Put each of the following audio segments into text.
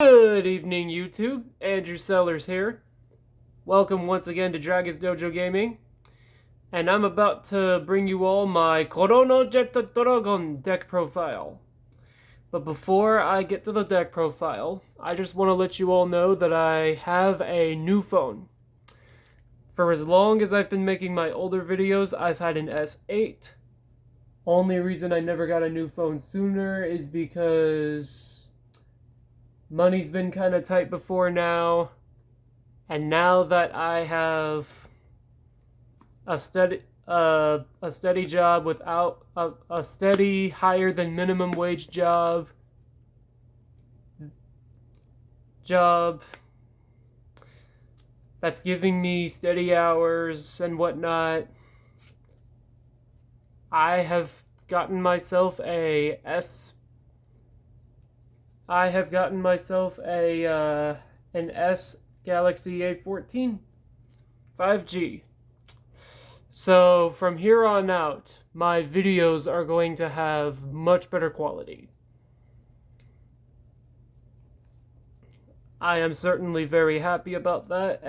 Good evening, YouTube. Andrew Sellers here. Welcome once again to Dragon's Dojo Gaming. And I'm about to bring you all my Chronojet Dragon deck profile. But before I get to the deck profile, I just want to let you all know that I have a new phone. For as long as I've been making my older videos, I've had an S8. Only reason I never got a new phone sooner is because money's been kind of tight before now, and now that I have a steady job without a steady higher than minimum wage job that's giving me steady hours and whatnot, I have gotten myself a an S Galaxy A14 5G. So from here on out, my videos are going to have much better quality. I am certainly very happy about that,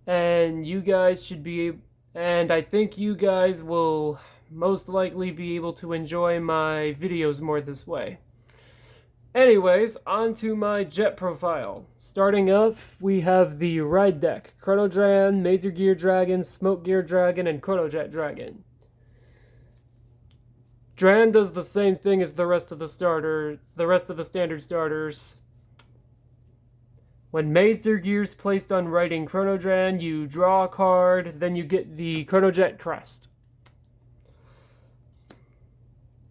and you guys should be, and I think you guys will most likely be able to enjoy my videos more this way. Anyways, on to my jet profile. Starting off, we have the ride deck: Chronojet, Mazer Gear Dragon, Smoke Gear Dragon, and Chronojet Dragon. Dran does the same thing as the rest of the standard starters. When Mazer Gear's placed on riding Chronodran, you draw a card, then you get the Chronojet crest.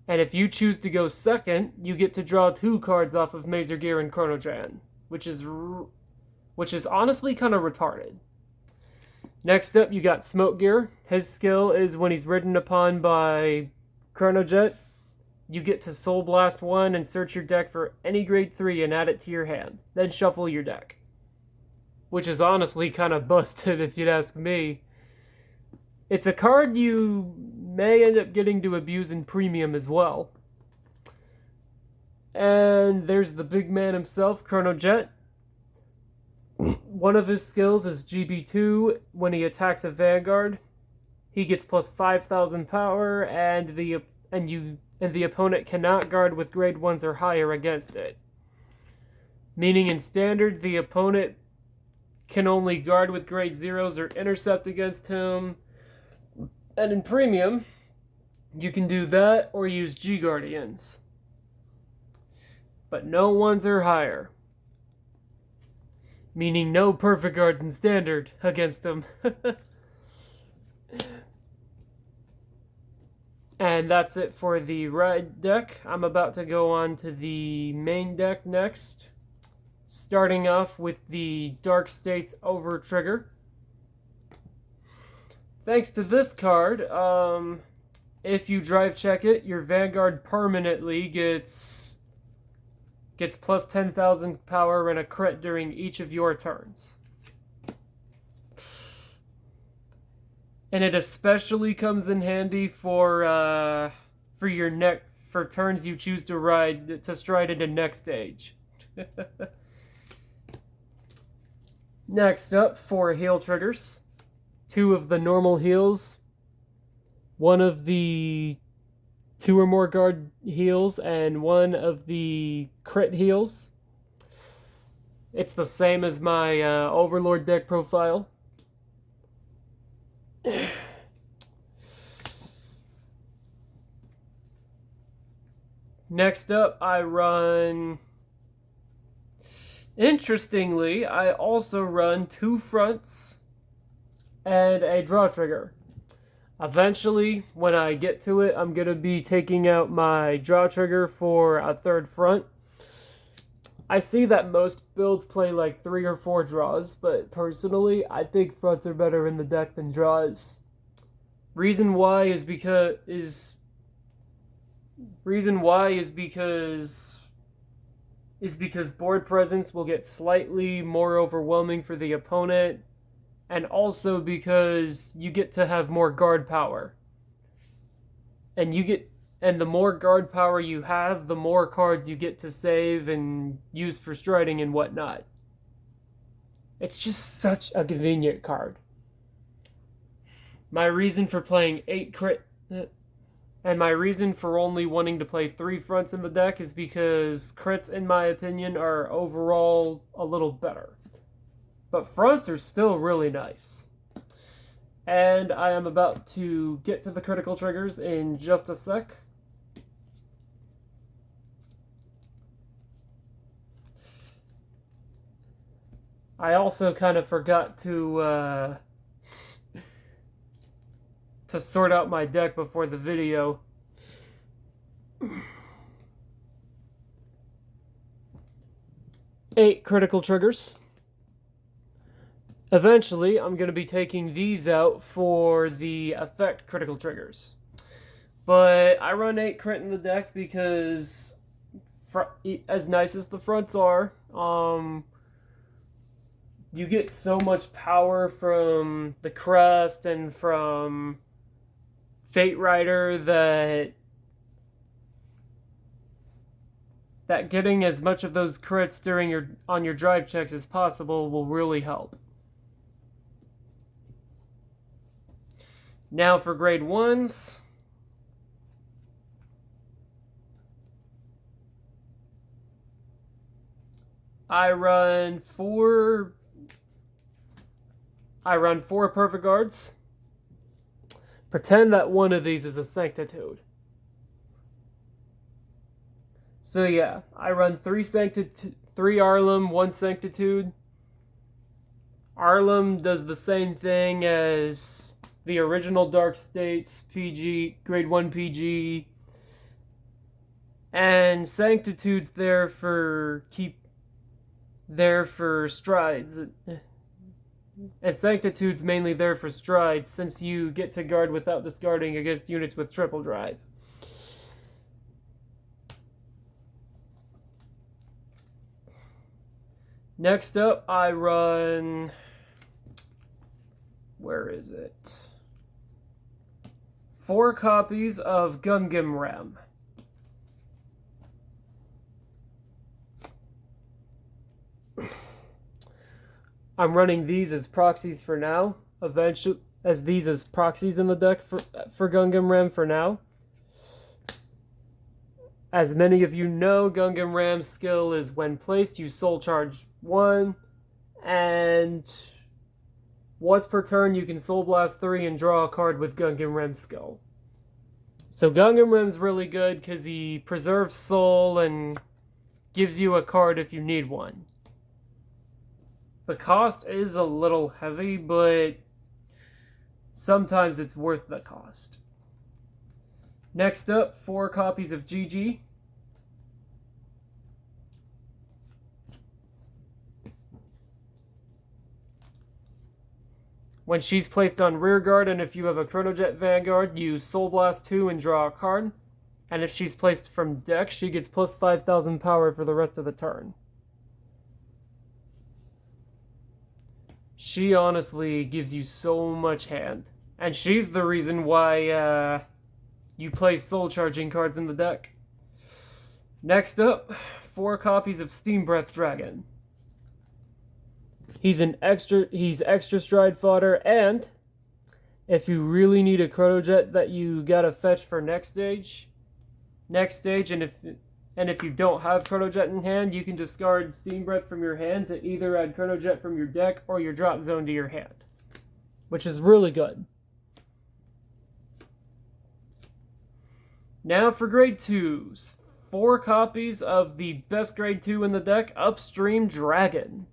And if you choose to go second, you get to draw 2 cards off of Mazer Gear and Chronodran, which is honestly kind of retarded. Next up, you got Smoke Gear. His skill is when he's ridden upon by Chronojet, you get to Soul Blast 1 and search your deck for any grade 3 and add it to your hand. Then shuffle your deck. Which is honestly kind of busted if you'd ask me. It's a card you may end up getting to abuse in Premium as well. And there's the big man himself, Chronojet. One of his skills is GB2. When he attacks a Vanguard, he gets plus 5,000 power, and the opponent cannot guard with grade 1s or higher against it. Meaning in standard, the opponent can only guard with grade 0s or intercept against him. And in Premium, you can do that or use G-Guardians. But no 1s or higher. Meaning no perfect guards in standard against him. And that's it for the ride deck. I'm about to go on to the main deck next. Starting off with the Dark States Over Trigger. Thanks to this card, if you drive check it, your Vanguard permanently gets plus 10,000 power and a crit during each of your turns. And it especially comes in handy for turns you choose to stride into next stage. Next up, 4 heal triggers. 2 of the normal heals, 1 of the 2 or more guard heals, and 1 of the crit heals. It's the same as my Overlord deck profile. Next up, I run... Interestingly, I also run 2 fronts and a draw trigger. Eventually, when I get to it, I'm going to be taking out my draw trigger for a 3rd front. I see that most builds play like 3 or 4 draws, but personally, I think fronts are better in the deck than draws. Reason why is because board presence will get slightly more overwhelming for the opponent, and also because you get to have more guard power. And you get And the more guard power you have, the more cards you get to save and use for striding and whatnot. It's just such a convenient card. My reason for playing 8 crit... And my reason for only wanting to play 3 fronts in the deck is because crits, in my opinion, are overall a little better. But fronts are still really nice. And I am about to get to the critical triggers in just a sec. I also kind of forgot to sort out my deck before the video. Eight critical triggers. Eventually, I'm going to be taking these out for the effect critical triggers. But I run 8 crit in the deck because, as nice as the fronts are, you get so much power from the crest and from Fate Rider that getting as much of those crits on your drive checks as possible will really help. Now for grade 1s. I run four perfect guards. Pretend that one of these is a sanctitude. So yeah, I run 3 Arlem, 1 sanctitude. Arlem does the same thing as the original Dark States PG, grade 1 PG. And sanctitude's there for strides. And sanctitude's mainly there for strides, since you get to guard without discarding against units with triple drive. Next up, I run... Where is it? 4 copies of Gunganram. I'm running these as proxies for now. Eventually, as proxies in the deck for Gunganram for now. As many of you know, Gunganram's skill is when placed, you soul charge 1, and once per turn you can soul blast 3 and draw a card with Gunganram's skill. So Gunganram's really good because he preserves soul and gives you a card if you need one. The cost is a little heavy, but sometimes it's worth the cost. Next up, 4 copies of GG. When she's placed on rearguard, and if you have a Chronojet Vanguard, you Soul Blast 2 and draw a card. And if she's placed from deck, she gets plus 5,000 power for the rest of the turn. She honestly gives you so much hand. And she's the reason why you play soul charging cards in the deck. Next up, 4 copies of Steam Breath Dragon. He's extra stride fodder, and if you really need a Chronojet that you gotta fetch for next stage, and if you don't have Chronojet in hand, you can discard Steam Breath from your hand to either add Chronojet from your deck or your drop zone to your hand, which is really good. Now for grade 2s. 4 copies of the best grade 2 in the deck, Upstream Dragon.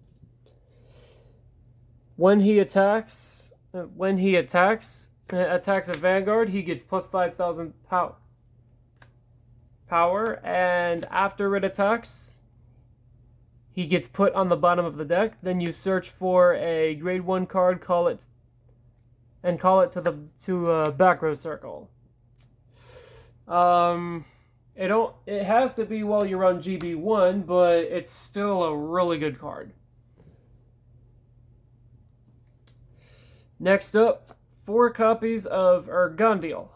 When he attacks a Vanguard, he gets plus 5,000 power, and after it attacks, he gets put on the bottom of the deck. Then you search for a grade 1 card, call it to a back row circle. It has to be while you're on GB1, but it's still a really good card. Next up, 4 copies of Ergondiel.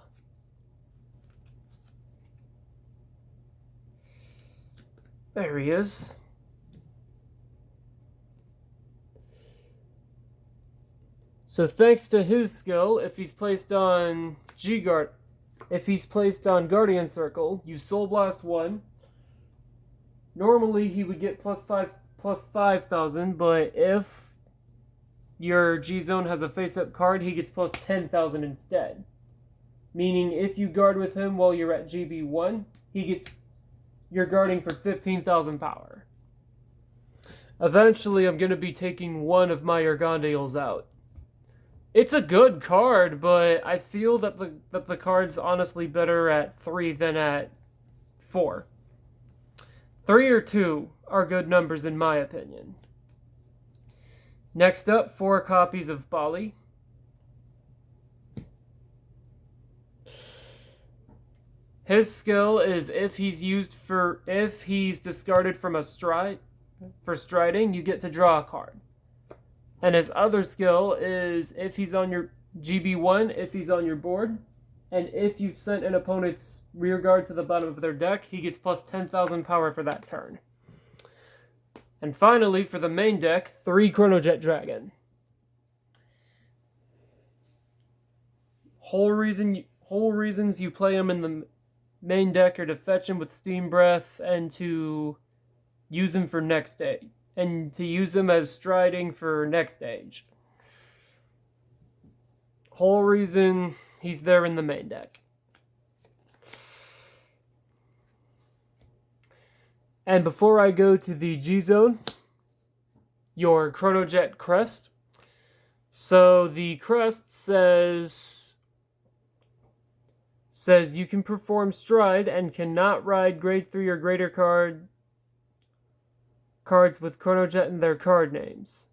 There he is. So thanks to his skill, if he's placed on Guardian Circle, you Soul Blast 1. Normally he would get plus 5,000, but if your G-Zone has a face-up card, he gets plus 10,000 instead. Meaning if you guard with him while you're at GB1, you're guarding for 15,000 power. Eventually I'm going to be taking one of my Urgandials out. It's a good card, but I feel that the card's honestly better at 3 than at 4. 3 or 2 are good numbers in my opinion. Next up, 4 copies of Bali. His skill is if he's discarded from a stride for striding, you get to draw a card. And his other skill is if he's on your GB1, if he's on your board, and if you've sent an opponent's rear guard to the bottom of their deck, he gets plus 10,000 power for that turn. And finally, for the main deck, 3 Chronojet Dragon. Whole reasons you play him in the main deck are to fetch him with Steam Breath and to use him for next stage. And to use him as striding for next stage. Whole reason he's there in the main deck. And before I go to the G-Zone, your Chronojet crest. So the crest says you can perform stride and cannot ride grade 3 or greater cards with Chronojet in their card names.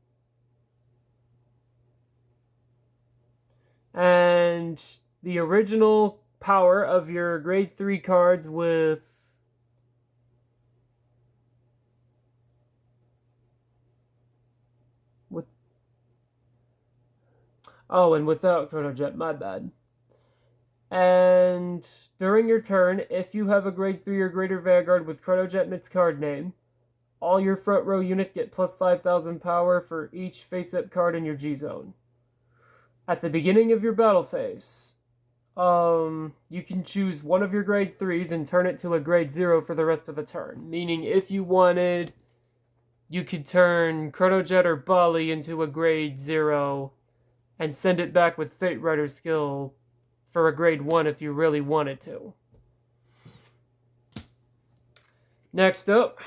And the original power of your grade 3 cards and without Chronojet, my bad. And during your turn, if you have a grade 3 or greater Vanguard with Chronojet in its card name, all your front row units get plus 5,000 power for each face-up card in your G-Zone. At the beginning of your battle phase, you can choose one of your grade 3s and turn it to a grade 0 for the rest of the turn. Meaning if you wanted, you could turn Chronojet or Bali into a grade 0 and send it back with Fate Rider skill for a grade 1 if you really wanted to. Next up,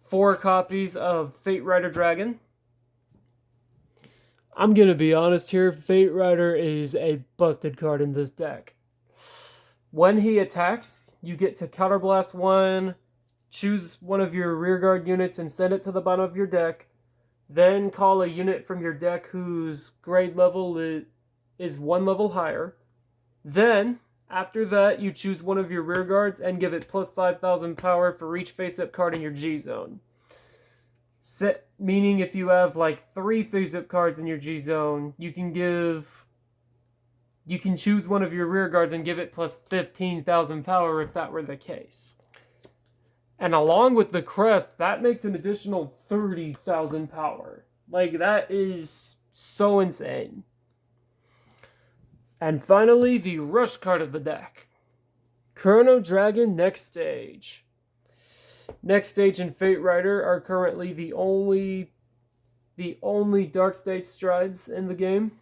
4 copies of Fate Rider Dragon. I'm gonna be honest here, Fate Rider is a busted card in this deck. When he attacks, you get to Counterblast 1, choose one of your rearguard units and send it to the bottom of your deck, then call a unit from your deck whose grade level is 1 level higher. Then, after that, you choose one of your rearguards and give it plus 5,000 power for each face-up card in your G-Zone. Meaning if you have like 3 face-up cards in your G-Zone, you can choose one of your rearguards and give it plus 15,000 power if that were the case. And along with the crest, that makes an additional 30,000 power. Like, that is so insane. And finally, the rush card of the deck. Chrono Dragon Next Stage. Next Stage and Fate Rider are currently the only Dark Stage strides in the game.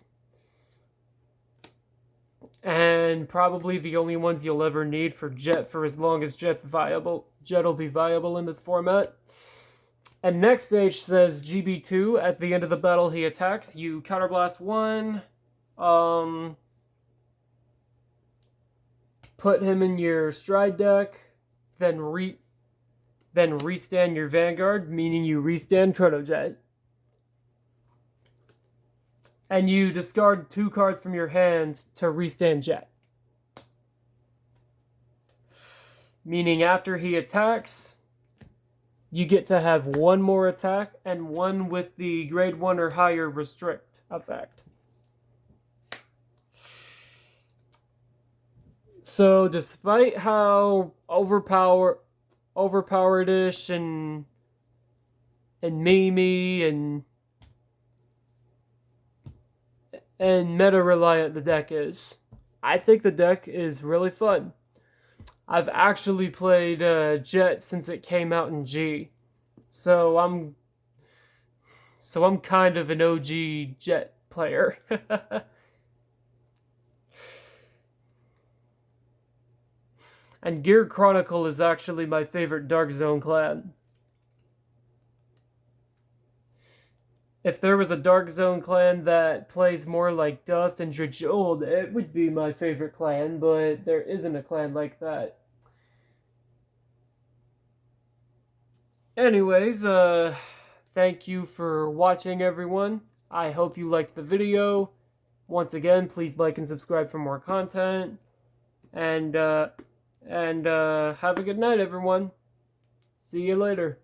And probably the only ones you'll ever need for Jet for as long as Jet's viable. Jet will be viable in this format. And Next Stage says GB2, at the end of the battle he attacks, you Counterblast 1, put him in your stride deck, then restand your Vanguard, meaning you restand Chronojet. And you discard 2 cards from your hand to restand Jet. Meaning after he attacks, you get to have 1 more attack and 1 with the grade 1 or higher restrict effect. So despite how overpowered overpowered-ish and memey and meta-reliant the deck is. I think the deck is really fun. I've actually played Jet since it came out in G, so I'm kind of an OG Jet player. And Gear Chronicle is actually my favorite Dark Zone clan. If there was a Dark Zone clan that plays more like Dust and Drajold, it would be my favorite clan, but there isn't a clan like that. Anyways, thank you for watching, everyone. I hope you liked the video. Once again, please like and subscribe for more content. And have a good night, everyone. See you later.